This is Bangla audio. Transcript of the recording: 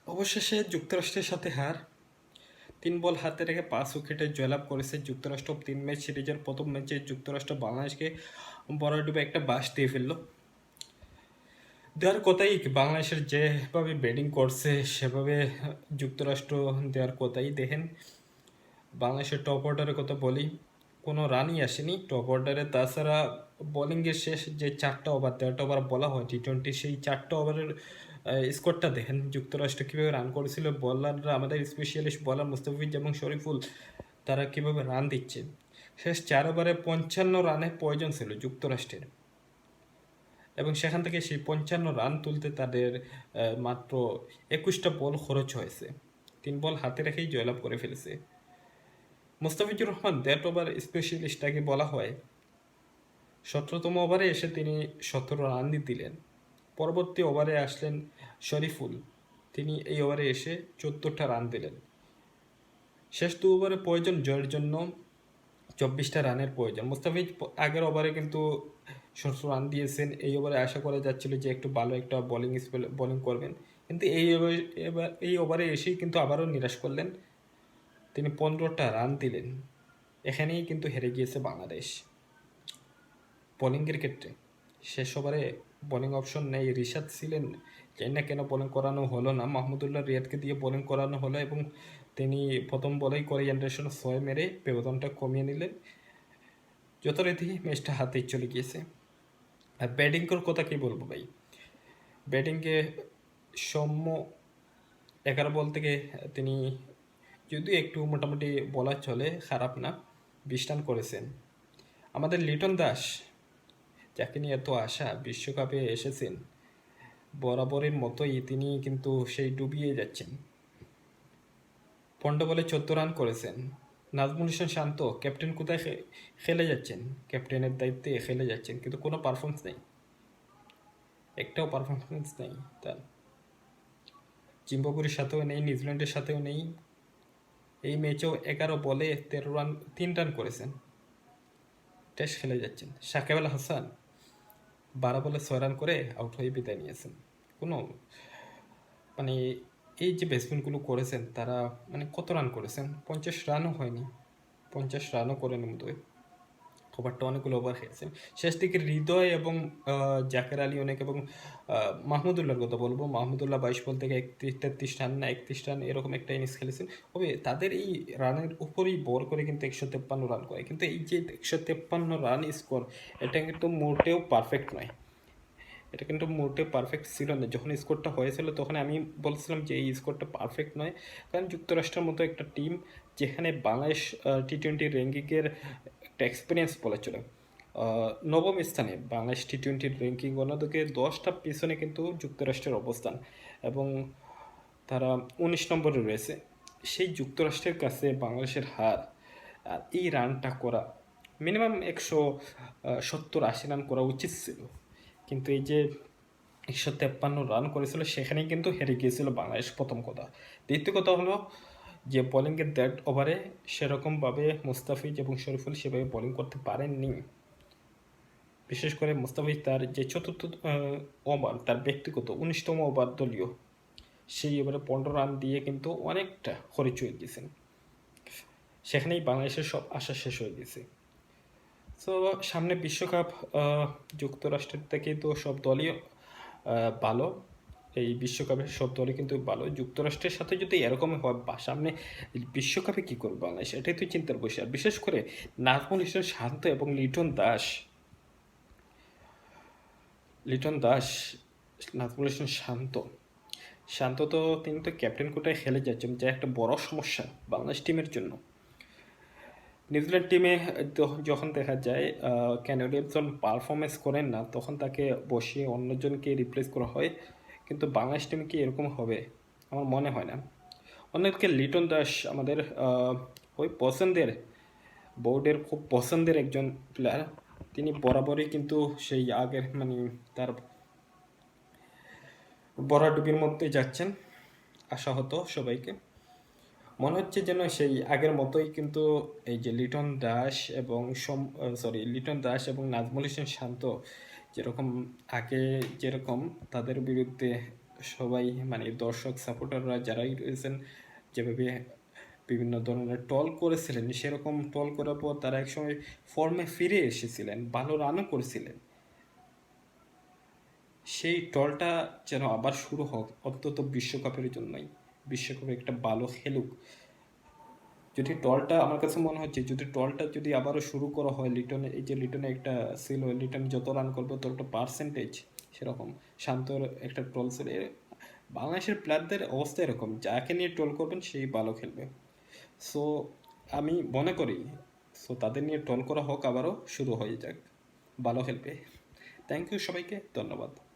অবশেষে যুক্তরাষ্ট্রের সাথে হার। ৩ বল হাতে রেখে ৫ উইকেটে জয়লাভ করেছে যুক্তরাষ্ট্র। ৩ ম্যাচ সিরিজের প্রথম ম্যাচে যুক্তরাষ্ট্র বাংলাদেশকে ভরাডুবে একটা বাস দিয়ে ফেলল। দেওয়ার কথাই বাংলাদেশের যেভাবে ব্যাটিং করছে সেভাবে যুক্তরাষ্ট্র দেওয়ার কথাই। দেখেন, বাংলাদেশের টপ অর্ডারের কথা বলি, কোনো রানই আসেনি টপ অর্ডারে। তাছাড়া বোলিংয়ের শেষ যে 4টা ওভার, 13টা ওভার বলা হয় টি-20, সেই 4টা ওভারের স্কোরটা দেখেন যুক্তরাষ্ট্র কীভাবে রান করেছিল। বলাররা, আমাদের স্পেশালিস্ট বলার মুস্তাফিজ এবং শরীফুল, তারা কীভাবে রান দিচ্ছে। শেষ 4 ওভারে 55 রানের প্রয়োজন ছিল যুক্তরাষ্ট্রের, এবং সেখান থেকে সেই 55 রান তুলতে তাদের মাত্র 21টা বল খরচ হয়েছে। 3 বল হাতে রেখেই জয়লাভ করে ফেলেছে। মুস্তাফিজুর রহমান ডেট ওভার স্পেশালিস্টটাকে বলা হয়। 17তম ওভারে এসে তিনি 17 রান দিলেন। পরবর্তী ওভারে আসলেন শরীফুল, তিনি এই ওভারে এসে 14টা রান দিলেন। শেষ 2 ওভারে প্রয়োজন জয়ের জন্য 24টা রানের প্রয়োজন। মুস্তাফিজ আগের ওভারে কিন্তু 17 রান দিয়েছেন। এই ওভারে আশা করা যাচ্ছিল যে একটু ভালো একটা বোলিং করবেন, কিন্তু এই ওভারে এসেই কিন্তু আবারও নিরাশ করলেন। তিনি 15টা রান দিলেন। এখানেই কিন্তু হেরে গিয়েছে বাংলাদেশ বোলিংয়ের ক্ষেত্রে। শেষ ওভারে বোলিং অপশন নেই, রিশাদ ছিলেন, জানি না কেন বোলিং করানো হলো না। মাহমুদুল্লাহ রিয়াদকে দিয়ে বোলিং করানো হলো এবং তিনি প্রথম বলেই কোরিয়ান অ্যান্ডারসন 6 মেরে ব্যবধানটা কমিয়ে নিলেন। যথারীতি ম্যাচটা হাতেই চলে গিয়েছে। আর ব্যাটিংয়ের কথা কী বলবো ভাই, ব্যাটিংয়ে সৌম্য 11 বল থেকে তিনি, যদিও একটু মোটামুটি বলা চলে, খারাপ না, 20 রান করেছেন। আমাদের লিটন দাস, যাকে নিয়ে এত আশা, বিশ্বকাপে এসেছেন, বরাবরের মতোই তিনি কিন্তু সেই ডুবিয়ে যাচ্ছেন। 15 বলে 14 রান করেছেন। নাজমুল হোসেন শান্ত, ক্যাপ্টেন কোথায় খেলে যাচ্ছেন, ক্যাপ্টেনের দায়িত্বে খেলে যাচ্ছেন, কিন্তু কোনো পারফরমেন্স নেই, একটাও পারফরমেন্স নেই তার। জিম্বাবুয়ের সাথেও নেই, নিউজিল্যান্ডের সাথেও নেই। এই ম্যাচেও 11 বলে 13 রান, 3 রান করেছেন, টেস্ট খেলে যাচ্ছেন। সাকিব আল হাসান 12 বলে 6 রান করে আউট হয়ে বিদায় নিয়েছেন। কোনো মানে, এই যে ব্যাটসম্যানগুলো করেছেন তারা মানে কত রান করেছেন, 50 রানও হয়নি, 50 রানও করেন বোধহয়। ওভারটা অনেকগুলো ওভার খেয়েছেন। শেষ দিকে হৃদয় এবং জাকের আলী অনেক, এবং মাহমুদুল্লাহর কথা বলবো। মাহমুদুল্লাহ 22 বল থেকে 33 রান না 31 রান এরকম একটা ইনিংস খেলেছেন। তবে তাদের এই রানের উপরেই বল করে কিন্তু 153 রান করে, কিন্তু এই যে 153 রান স্কোর, এটা কিন্তু মোটেও পারফেক্ট নয়। এটা কিন্তু মোটেও পারফেক্ট ছিল না। যখন স্কোরটা হয়েছিল তখন আমি বলছিলাম যে এই স্কোরটা পারফেক্ট নয়, কারণ যুক্তরাষ্ট্রের মতো একটা টিম, যেখানে বাংলাদেশ টি-20 র্যাঙ্কিংয়ের একটা এক্সপিরিয়েন্স বলা চলে, নবম স্থানে বাংলাদেশ টি-20 র্যাঙ্কিং, অন্যদিকে 10টা পিছনে কিন্তু যুক্তরাষ্ট্রের অবস্থান, এবং তারা 19 নম্বরে রয়েছে। সেই যুক্তরাষ্ট্রের কাছে বাংলাদেশের হার। আর এই রানটা করা, মিনিমাম 170-80 রান করা উচিত ছিল, কিন্তু এই যে 153 রান করেছিল, সেখানেই কিন্তু হেরে গিয়েছিল বাংলাদেশ, প্রথম কথা। দ্বিতীয় কথা হলো যে বোলিংয়ের দ্যাট ওভারে সেরকমভাবে মুস্তাফিজ এবং শরীফুল সেভাবে বোলিং করতে পারেননি। বিশেষ করে মুস্তাফিজ তার যে চতুর্থ ওভার, তার ব্যক্তিগত 19তম ওভার দলীয়, সেই ওভারে 15 রান দিয়ে কিন্তু অনেকটা খরচ হয়ে গিয়েছেন। সেখানেই বাংলাদেশের সব আশা শেষ হয়ে গেছে। তো সামনে বিশ্বকাপ, যুক্তরাষ্ট্রের থেকে তো সব দলই ভালো, এই বিশ্বকাপের সব দলই কিন্তু ভালো। যুক্তরাষ্ট্রের সাথে যদি এরকম হয় বা সামনে বিশ্বকাপে কী করবে বাংলাদেশ, এটাই তো চিন্তার বিষয়। আর বিশেষ করে নাজমুল হোসেন শান্ত এবং লিটন দাস, নাজমুল হোসেন শান্ত তো তিনি তো ক্যাপ্টেন কোটায় খেলে যাচ্ছেন, যা একটা বড় সমস্যা বাংলাদেশ টিমের জন্য। নিউজিল্যান্ড টিমে যখন দেখা যায় কেন উইলিয়ামসন পারফরমেন্স করেন না, তখন তাকে বসিয়ে অন্যজনকে রিপ্লেস করা হয়, কিন্তু বাংলাদেশ টিমে কি এরকম হবে আমার মনে হয় না। অন্যদিকে লিটন দাস আমাদের ওই পছন্দের, বোর্ডের খুব পছন্দের একজন প্লেয়ার। তিনি বরাবরই কিন্তু সেই আগের মানে তার বরাডুবির মধ্যে যাচ্ছেন, আশাহত সবাইকে। মনে হচ্ছে যেন সেই আগের মতোই কিন্তু এই যে লিটন দাস এবং নাজমুল হোসেন শান্ত যেরকম আগে যেরকম তাদের বিরুদ্ধে সবাই মানে দর্শক সাপোর্টাররা যারাই রয়েছেন যেভাবে বিভিন্ন ধরনের টল করেছিলেন, সেরকম টল করার পর তারা একসময় ফর্মে ফিরে এসেছিলেন, ভালো রানও করেছিলেন। সেই টলটা যেন আবার শুরু হোক, অন্তত বিশ্বকাপের জন্যই। বিশ্বকাপে একটা ভালো খেলুক। যদি টলটা, আমার কাছে মনে হচ্ছে যদি টলটা যদি আবারও শুরু করা হয়, লিটনে, এই যে লিটনে একটা ছিল, লিটন যত রান করবে তত একটা পার্সেন্টেজ, সেরকম শান্তর একটা ট্রল ছিল। বাংলাদেশের প্লেয়ারদের অবস্থা এরকম, যাকে নিয়ে ট্রোল করবেন সেই ভালো খেলবে। সো আমি মনে করি, সো তাদের নিয়ে ট্রোল করা হোক, আবারও শুরু হয়ে যাক, ভালো খেলবে। থ্যাংক ইউ সবাইকে, ধন্যবাদ।